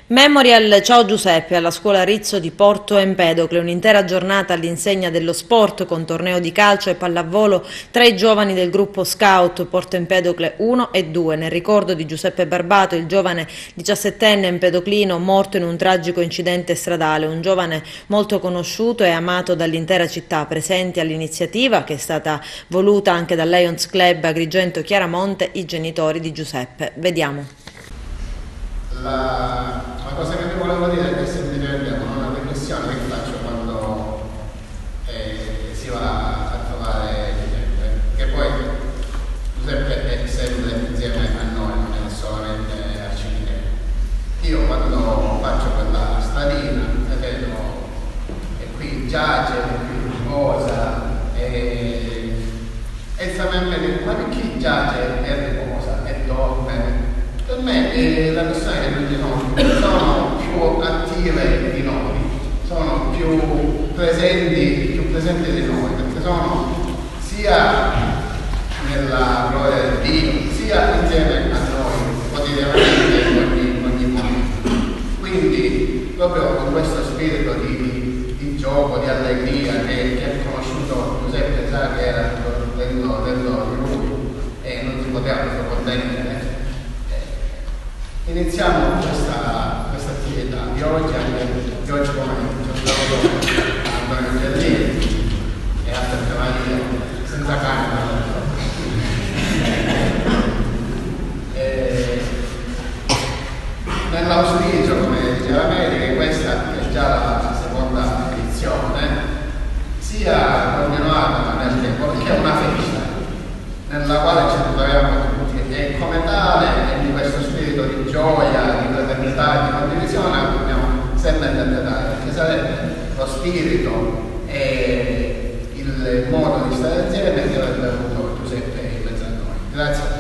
Memorial Ciao Giuseppe alla scuola Rizzo di Porto Empedocle, un'intera giornata all'insegna dello sport con torneo di calcio e pallavolo tra i giovani del gruppo Scout Porto Empedocle 1 e 2, nel ricordo di Giuseppe Barbato, il giovane 17enne empedoclino morto in un tragico incidente stradale, un giovane molto conosciuto e amato dall'intera città, presenti all'iniziativa che è stata voluta anche dal Lions Club Agrigento Chiaramonte, i genitori di Giuseppe. Vediamo. La cosa che vi volevo dire è semplicemente una riflessione che faccio quando si va a trovare Giuseppe, che poi Giuseppe è sempre insieme a noi, non è solamente al cimitero. Io quando faccio quella stradina vedo e qui giace, qui riposa e esattamente dico, ma chi giace e riposa e dorme? Per me le persone che non sono più attive di noi, sono più presenti di noi, perché sono sia nella gloria di Dio, sia insieme a noi quotidianamente in ogni momento. Quindi proprio con questo spirito di gioco, di allegria che ha conosciuto Giuseppe, sa che era dentro di lui e non si poteva proprio contendere. Iniziamo questa attività di oggi, anche di oggi pomeriggio, Antonio Giardini e Alberto Maria, senza calma. Nell'auspicio, come diceva Mary, che questa è già la seconda edizione, sia continuata nel tempo, perché è una festa nella quale ci troviamo tutti e come tale e di questo spirito di gioia, di fraternità, di condivisione dobbiamo sempre interpretare, perché sarebbe lo spirito e il modo di stare insieme che avrebbe avuto Giuseppe in mezzo a noi. Grazie.